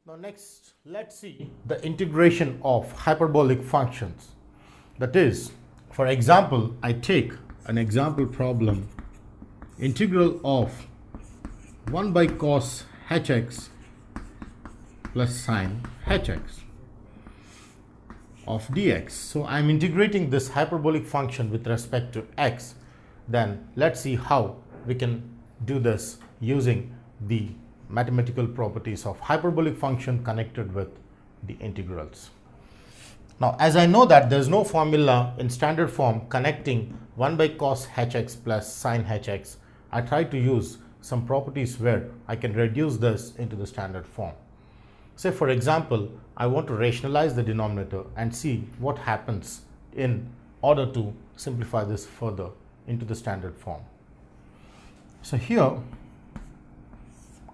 Now next, let's see the integration of hyperbolic functions. That is, for example, I take an example problem, integral of 1 by cos hx plus sine hx of dx. So I'm integrating this hyperbolic function with respect to x. Then let's see how we can do this using the mathematical properties of hyperbolic function connected with the integrals. Now, as I know that there's no formula in standard form connecting 1 by cos hx plus sine hx, I try to use some properties where I can reduce this into the standard form. Say, for example, I want to rationalize the denominator and see what happens in order to simplify this further into the standard form. So here,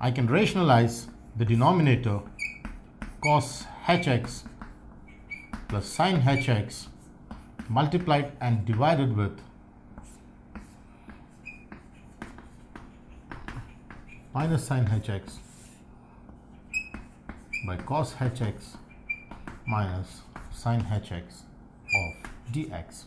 I can rationalize the denominator cos hx plus sine hx multiplied and divided with minus sine hx by cos hx minus sine hx of dx.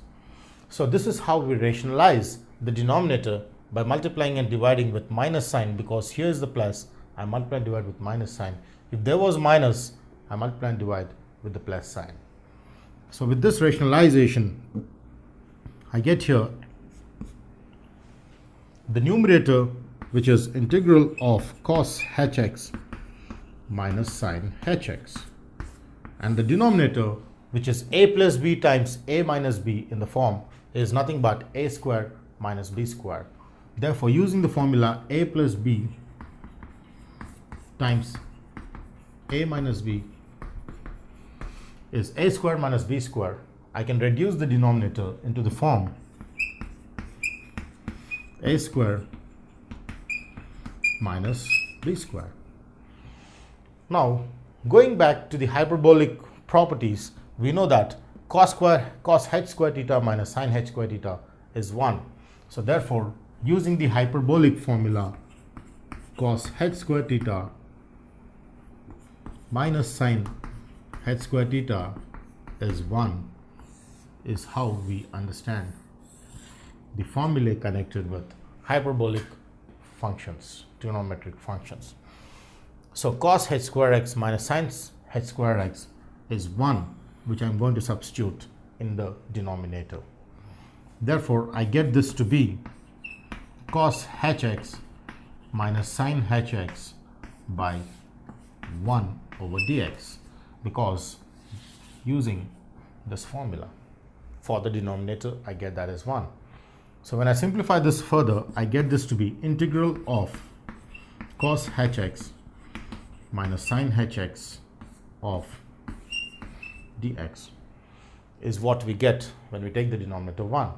So this is how we rationalize the denominator by multiplying and dividing with minus sign, because here is the plus, I multiply and divide with minus sign. If there was minus, I multiply and divide with the plus sign. So with this rationalization, I get here the numerator, which is integral of cos hx minus sine hx, and the denominator, which is a plus b times a minus b in the form, is nothing but a square minus b square. Therefore, using the formula a plus b times a minus b is a square minus b square, I can reduce the denominator into the form a square minus b square. Now, going back to the hyperbolic properties, we know that cos h square theta minus sin h square theta is 1. So therefore, using the hyperbolic formula cos h square theta minus sin h square theta is 1 is how we understand the formulae connected with hyperbolic functions, trigonometric functions. So cos h square x minus sin h square x is 1, which I'm going to substitute in the denominator. Therefore, I get this to be cos hx minus sin hx by 1 over dx, because using this formula for the denominator, I get that as 1. So when I simplify this further, I get this to be integral of cos hx minus sin hx of dx is what we get when we take the denominator 1.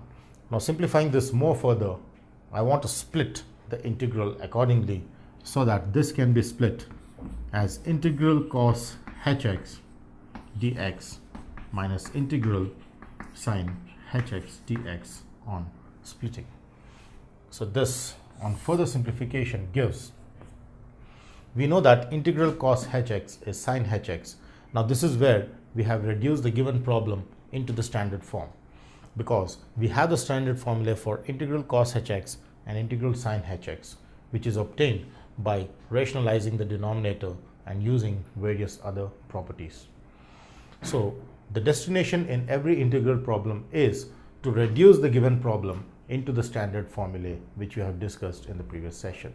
Now, simplifying this more further, I want to split the integral accordingly so that this can be split as integral cos hx dx minus integral sin hx dx on splitting. So this, on further simplification, gives, we know that integral cos hx is sin hx. Now this is where we have reduced the given problem into the standard form, because we have the standard formula for integral cos hx and integral sin hx, which is obtained by rationalizing the denominator and using various other properties. So the destination in every integral problem is to reduce the given problem into the standard formulae, which we have discussed in the previous session.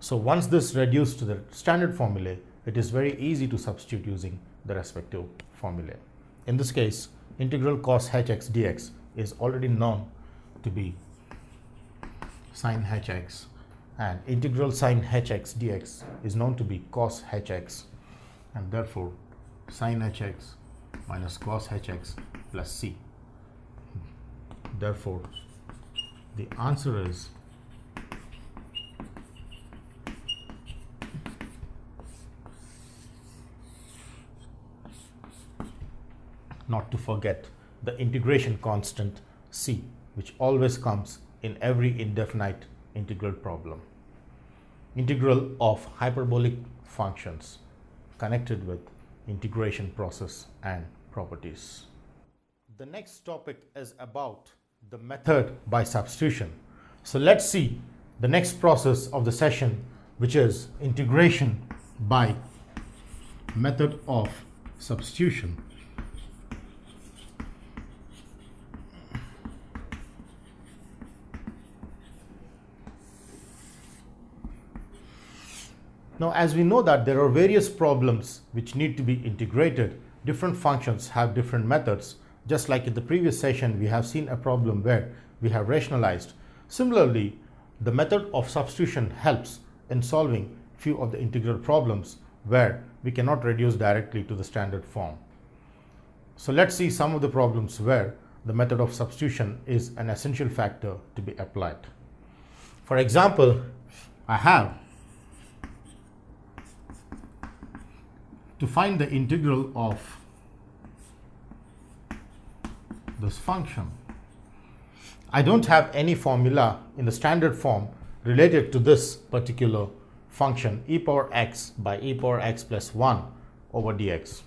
So once this reduced to the standard formulae, it is very easy to substitute using the respective formulae. In this case, integral cos hx dx is already known to be sin hx, and integral sin hx dx is known to be cos hx, and therefore sin hx minus cos hx plus c. Therefore, the answer is not to forget the integration constant c, which always comes in every indefinite integral problem. Integral of hyperbolic functions. connected with integration process and properties. The next topic is about the method by substitution. So let's see the next process of the session, which is integration by method of substitution. Now, as we know that there are various problems which need to be integrated, different functions have different methods. Just like in the previous session, we have seen a problem where we have rationalized. Similarly, the method of substitution helps in solving few of the integral problems where we cannot reduce directly to the standard form. So let's see some of the problems where the method of substitution is an essential factor to be applied. For example, I have to find the integral of this function. I don't have any formula in the standard form related to this particular function, e power x by e power x plus 1 over dx.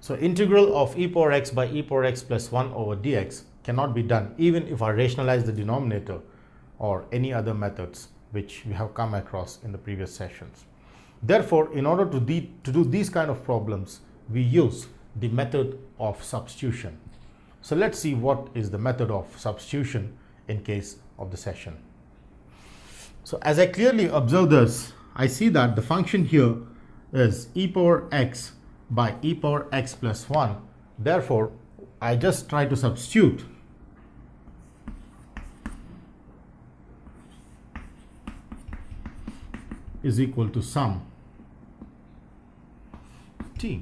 So integral of e power x by e power x plus 1 over dx cannot be done even if I rationalize the denominator or any other methods which we have come across in the previous sessions. Therefore, in order to do these kind of problems, we use the method of substitution. So let's see what is the method of substitution in case of the session. So as I clearly observe this, I see that the function here is e power x by e power x plus 1. Therefore, I just try to substitute is equal to sum t.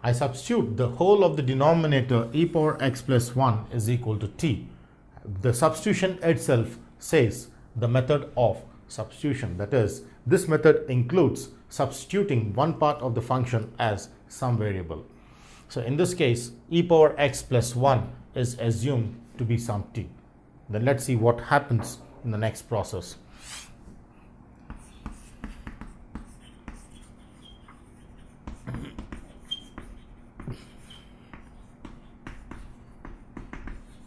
I substitute the whole of the denominator e power x plus 1 is equal to t. The substitution itself says the method of substitution. That is, this method includes substituting one part of the function as some variable. So in this case, e power x plus 1 is assumed to be some t. Then let's see what happens in the next process.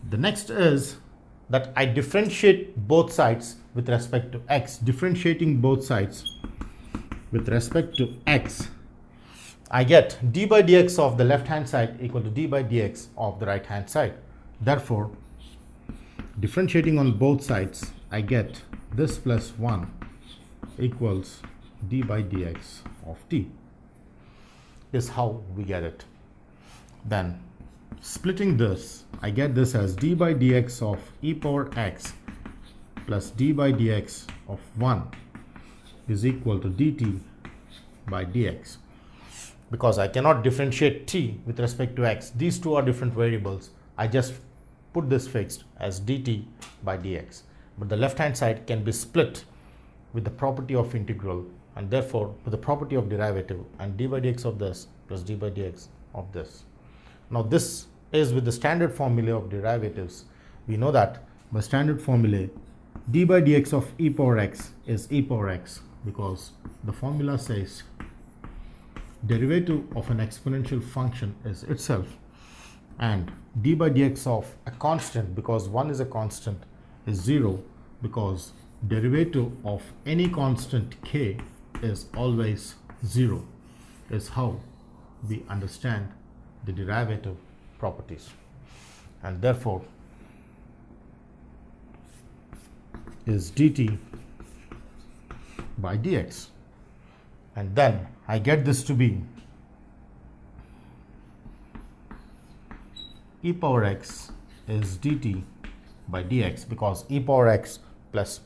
The next is that I differentiate both sides with respect to x. Differentiating both sides with respect to x, I get d by dx of the left hand side equal to d by dx of the right hand side. Therefore, differentiating on both sides, I get this plus 1 equals d by dx of t. Is how we get it. Then splitting this, I get this as d by dx of e power x plus d by dx of 1 is equal to dt by dx. Because I cannot differentiate t with respect to x, these two are different variables, I just put this fixed as dt by dx. But the left hand side can be split with the property of integral and therefore with the property of derivative, and d by dx of this plus d by dx of this. Now this is with the standard formula of derivatives. We know that by standard formula d by dx of e power x is e power x, because the formula says derivative of an exponential function is itself, and d by dx of a constant, because 1 is a constant, is 0, because derivative of any constant k is always 0, is how we understand the derivative properties. And therefore is dt by dx, and then I get this to be e power x is dt by dx, because e power x plus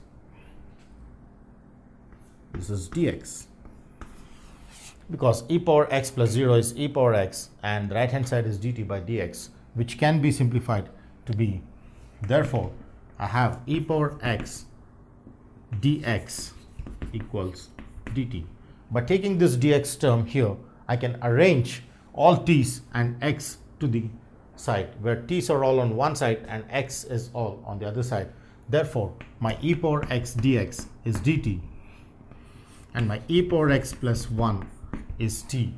this is dx, because e power x plus 0 is e power x and the right hand side is dt by dx, which can be simplified to be, therefore I have e power x dx equals dt. By taking this dx term here, I can arrange all t's and x to the side, where t's are all on one side and x is all on the other side. Therefore, my e power x dx is dt, and my e power x plus 1 is t.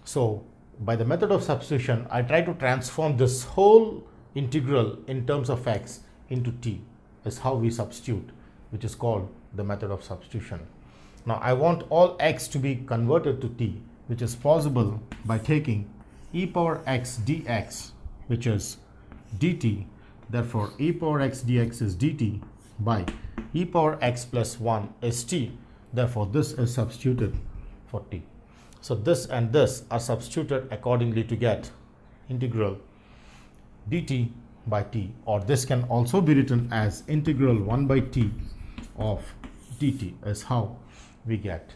So by the method of substitution, I try to transform this whole integral in terms of x into t, is how we substitute, which is called the method of substitution. Now I want all x to be converted to t, which is possible by taking e power x dx, which is dt. Therefore e power x dx is dt by e power x plus 1 is t. Therefore this is substituted for t. So this and this are substituted accordingly to get integral dt by t, or this can also be written as integral 1 by t of dt, is how we get.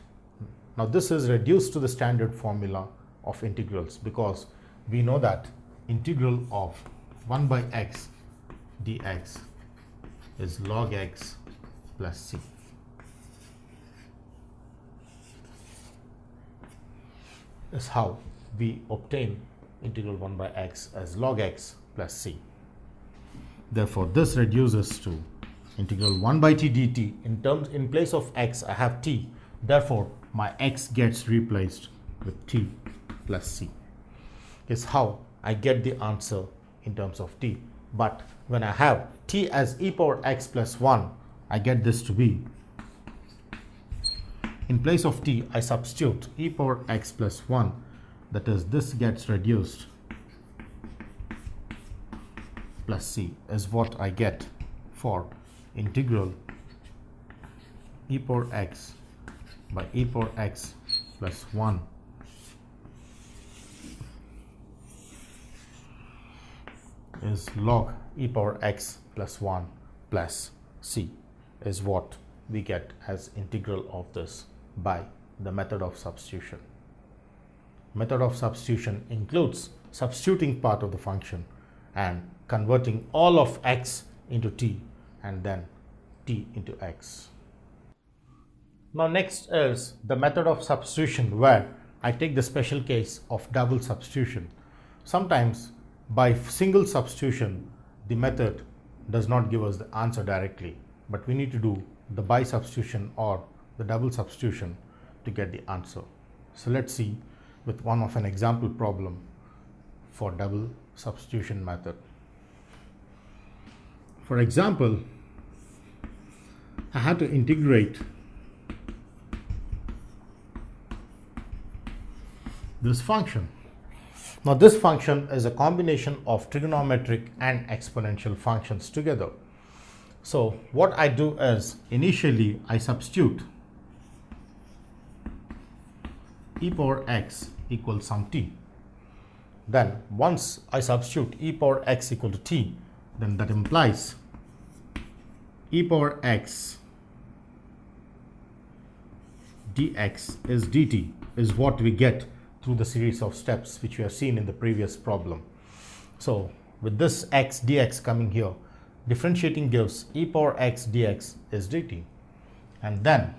Now this is reduced to the standard formula of integrals, because we know that integral of 1 by x dx is log x plus c. Is how we obtain integral 1 by x as log x plus c. Therefore this reduces to integral 1 by t dt. In place of x I have t, therefore my x gets replaced with t plus c, is how I get the answer in terms of t. But when I have t as e power x plus 1, I get this to be, in place of t I substitute e power x plus 1, that is this gets reduced plus c, is what I get for integral e power x by e power x plus 1 is log e power x plus 1 plus c, is what we get as integral of this by the method of substitution. Method of substitution includes substituting part of the function and converting all of x into t and then t into x. Now next is the method of substitution, where I take the special case of double substitution. Sometimes by single substitution the method does not give us the answer directly, but we need to do the by substitution or the double substitution to get the answer. So let's see with one of an example problem for double substitution method. For example, I had to integrate this function. Now this function is a combination of trigonometric and exponential functions together. So what I do is, initially I substitute e power x equals some t. Then once I substitute e power x equal to t, then that implies e power x dx is dt, is what we get through the series of steps which we have seen in the previous problem. So with this x dx coming here, differentiating gives e power x dx is dt, and then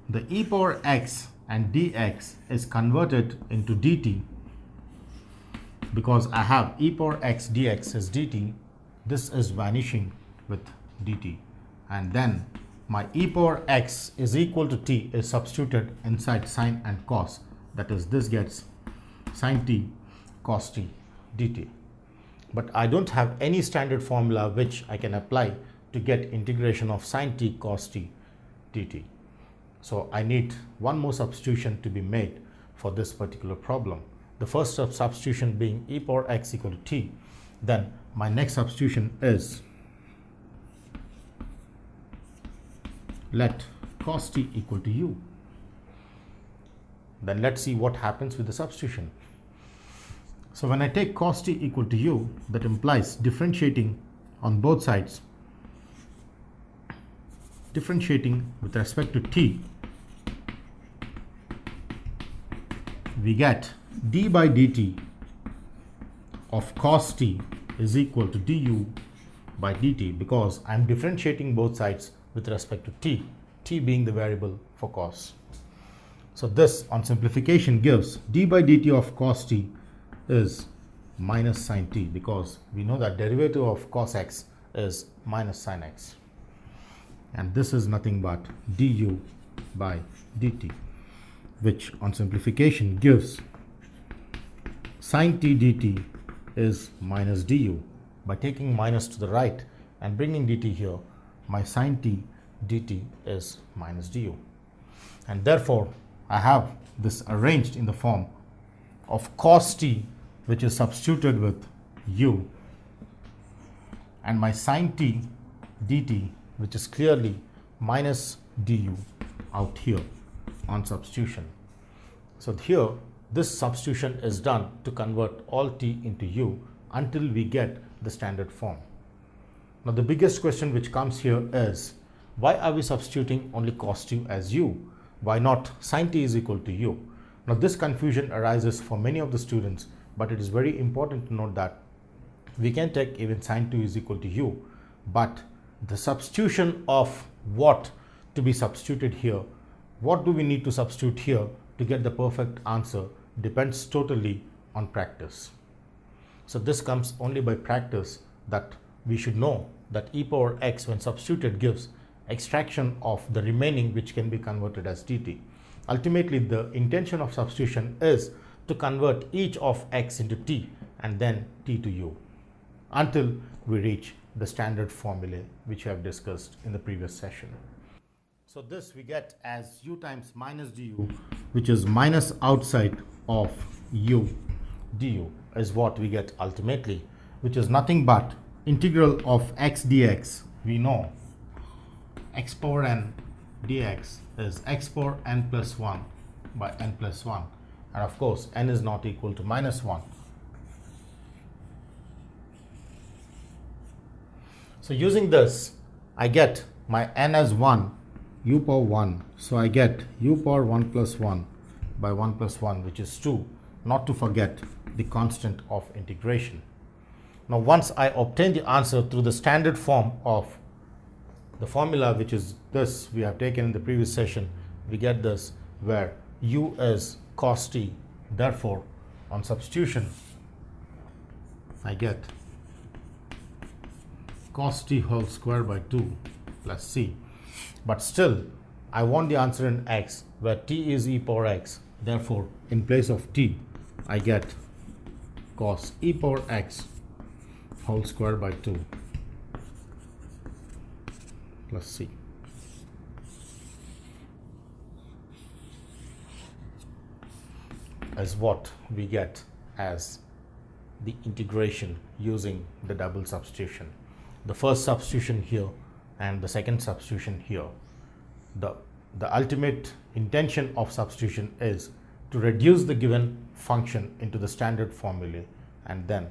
the e power x and dx is converted into dt, because I have e power x dx is dt, this is vanishing with dt, and then my e power x is equal to t is substituted inside sine and cos, that is this gets sine t cos t dt. But I don't have any standard formula which I can apply to get integration of sine t cos t dt. So I need one more substitution to be made for this particular problem. The first substitution being e power x equal to t. Then my next substitution is, let cos t equal to u. Then let's see what happens with the substitution. So when I take cos t equal to u, that implies differentiating on both sides, differentiating with respect to t, we get d by dt of cos t is equal to du by dt, because I am differentiating both sides with respect to t, t being the variable for cos. So this on simplification gives d by dt of cos t is minus sine t, because we know that derivative of cos x is minus sine x, and this is nothing but du by dt. which on simplification gives sine t dt is minus du. By taking minus to the right and bringing dt here, my sine t dt is minus du. And therefore, I have this arranged in the form of cos t, which is substituted with u, and my sine t dt, which is clearly minus du out here on substitution. So here, this substitution is done to convert all t into u until we get the standard form. Now the biggest question which comes here is, why are we substituting only cos t as u? Why not sine t is equal to u? Now this confusion arises for many of the students, but it is very important to note that we can take even sine t is equal to u, but the substitution of what to be substituted here, what do we need to substitute here to get the perfect answer, depends totally on practice. So this comes only by practice, that we should know that e power x when substituted gives extraction of the remaining, which can be converted as dt. Ultimately, the intention of substitution is to convert each of x into t and then t to u until we reach the standard formulae which we have discussed in the previous session. So this we get as u times minus du, which is minus outside of u du, is what we get ultimately, which is nothing but integral of x dx. We know x power n dx is x power n plus 1 by n plus 1, and of course n is not equal to minus 1. So using this, I get my n as 1, u power 1. So I get u power 1 plus 1 by 1 plus 1, which is 2, not to forget the constant of integration. Now once I obtain the answer through the standard form of the formula, which is this we have taken in the previous session, we get this where u is cos t. Therefore, on substitution, I get cos t whole square by 2 plus c. But still, I want the answer in x, where t is e power x. Therefore, in place of t, I get cos e power x whole square by 2 plus c. As what we get as the integration using the double substitution. The first substitution here and the second substitution here. The ultimate intention of substitution is to reduce the given function into the standard formulae and then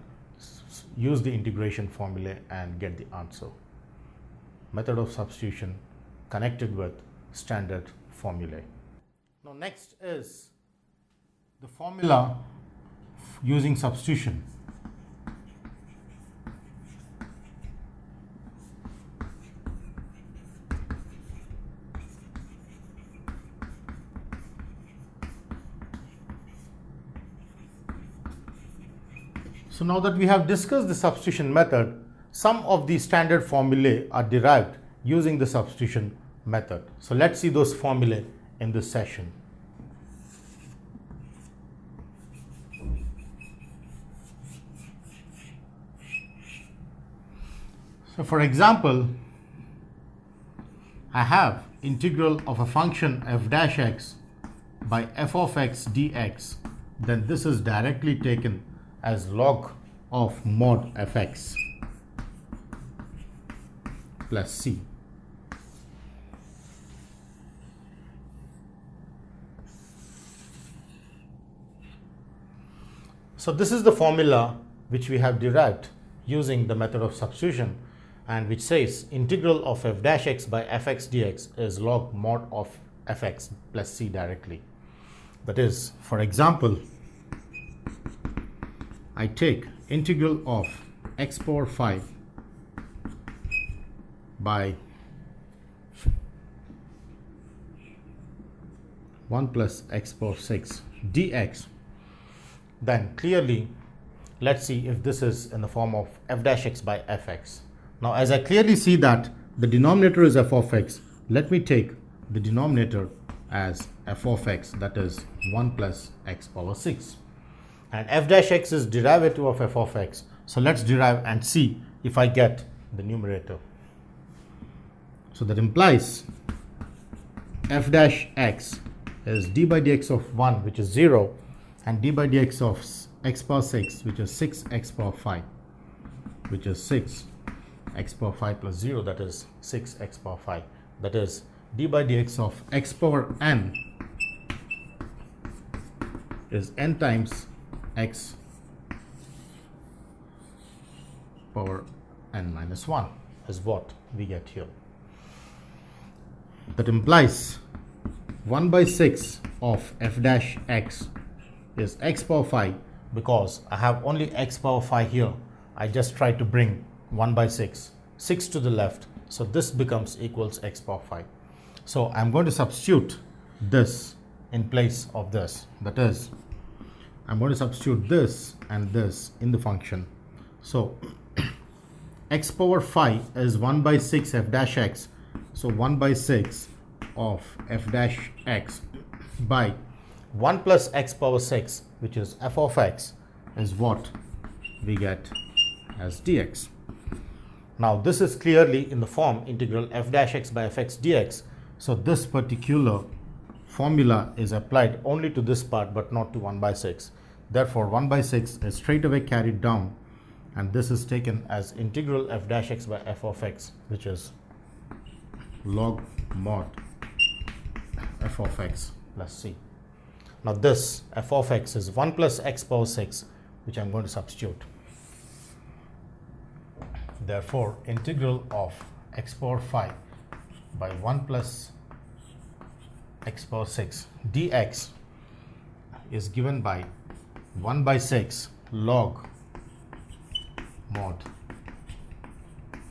use the integration formula and get the answer. Method of substitution connected with standard formulae. Now next is the formula using substitution. So now that we have discussed the substitution method, some of the standard formulae are derived using the substitution method. So let's see those formulae in this session. So for example, I have integral of a function f dash x by f of x dx. Then this is directly taken as log of mod fx plus c. So this is the formula which we have derived using the method of substitution, and which says integral of f dash x by fx dx is log mod of fx plus c directly. That is, for example, I take integral of x power 5 by 1 plus x power 6 dx. Then clearly, let's see if this is in the form of f dash x by fx. Now as I clearly see that the denominator is f of x, let me take the denominator as f of x, that is 1 plus x power 6. And f dash x is derivative of f of x. So let's derive and see if I get the numerator. So that implies f dash x is d by dx of 1, which is 0, and d by dx of x power 6, which is 6x power 5, which is 6x power 5 plus 0, that is 6x power 5. That is d by dx of x power n is n times x power n minus 1 is what we get here. That implies 1 by 6 of f dash x is x power 5, because I have only x power 5 here. I just try to bring 1 by 6 to the left, so this becomes equals x power 5. So I'm going to substitute this in place of this. That is, I'm going to substitute this and this in the function. So x power 5 is 1 by 6 f dash x. So 1 by 6 of f dash x by 1 plus x power 6, which is f of x, is what we get as dx. Now this is clearly in the form integral f dash x by fx dx. So this particular formula is applied only to this part but not to 1 by 6. Therefore 1 by 6 is straight away carried down, and this is taken as integral f dash x by f of x, which is log mod f of x plus c. Now this f of x is 1 plus x power 6, which I'm going to substitute. Therefore integral of x power 5 by 1 plus x power 6 dx is given by 1 by 6 log mod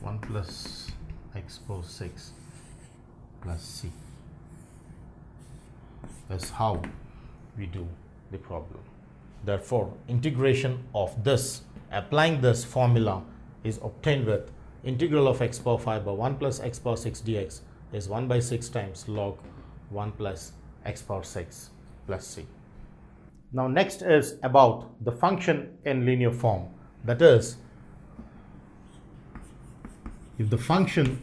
1 plus x power 6 plus c. That's how we do the problem. Therefore integration of this, applying this formula, is obtained with integral of x power 5 by 1 plus x power 6 dx is 1 by 6 times log 1 plus x power 6 plus c. Now next is about the function in linear form. That is, if the function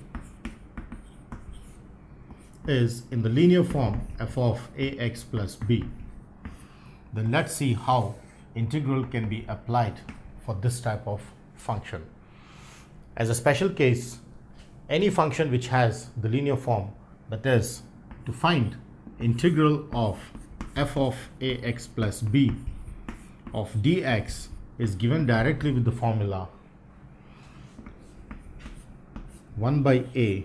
is in the linear form f of ax plus b, then let's see how integral can be applied for this type of function. As a special case, any function which has the linear form, that is, to find integral of f of ax plus b of dx is given directly with the formula 1 by a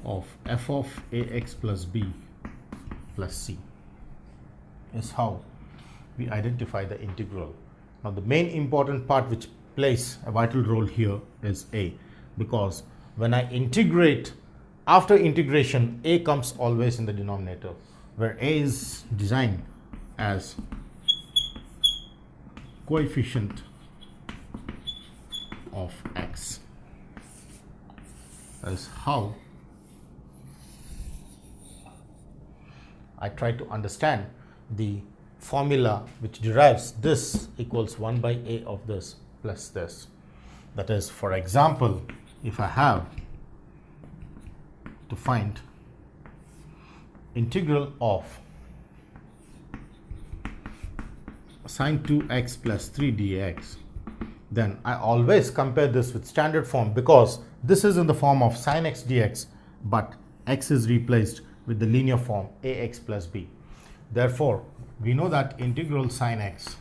of f of ax plus b plus c is how we identify the integral. Now the main important part which plays a vital role here is a, because when I integrate, after integration a comes always in the denominator, where a is designed as coefficient of x. That is how I try to understand the formula which derives this equals 1 by a of this plus this. That is, for example, if I have to find integral of sine 2x plus 3 dx, then I always compare this with standard form, because this is in the form of sine x dx, but x is replaced with the linear form ax plus b. Therefore we know that integral sine x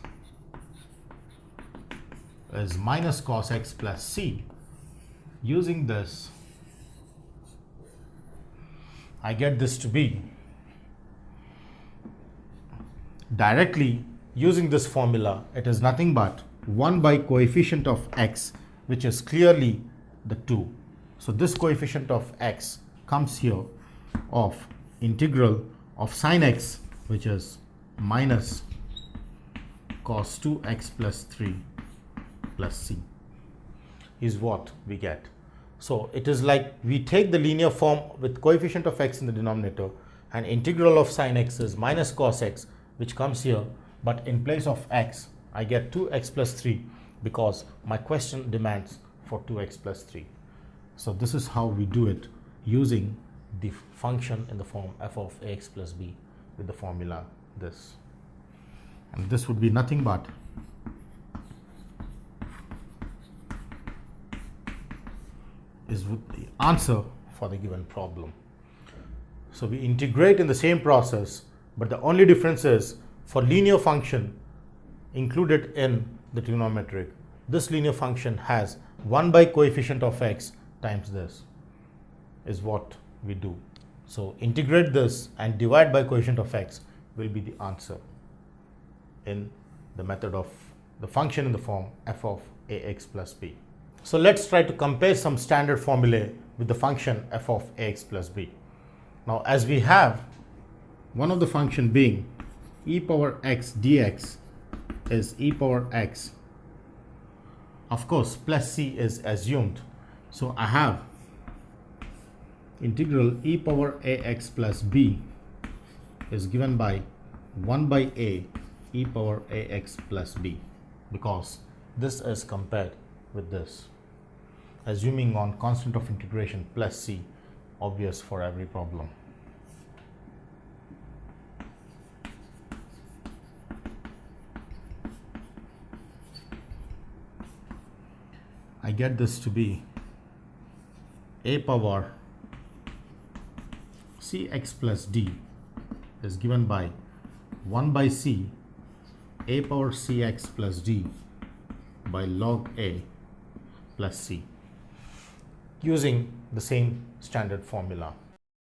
is minus cos x plus c. Using this, I get this to be directly using this formula. It is nothing but 1 by coefficient of x, which is clearly the 2. So this coefficient of x comes here of integral of sine x, which is minus cos 2x plus 3 plus c, is what we get. So it is like we take the linear form with coefficient of x in the denominator, and integral of sine x is minus cos x, which comes here, but in place of x I get 2x plus 3 because my question demands for 2x plus 3. So this is how we do it using the function in the form f of ax plus b with the formula this. And this would be nothing but is the answer for the given problem. So we integrate in the same process, but the only difference is for linear function included in the trigonometric, this linear function has 1 by coefficient of x times this is what we do. So integrate this and divide by coefficient of x will be the answer in the method of the function in the form f of ax plus b. So let's try to compare some standard formulae with the function f of ax plus b. Now as we have one of the function being e power x dx is e power x, of course plus c is assumed. So I have integral e power ax plus b is given by 1 by a e power ax plus b, because this is compared with this, assuming on constant of integration plus c, obvious for every problem. I get this to be a power cx plus d is given by 1 by c a power cx plus d by log a plus c, using the same standard formula.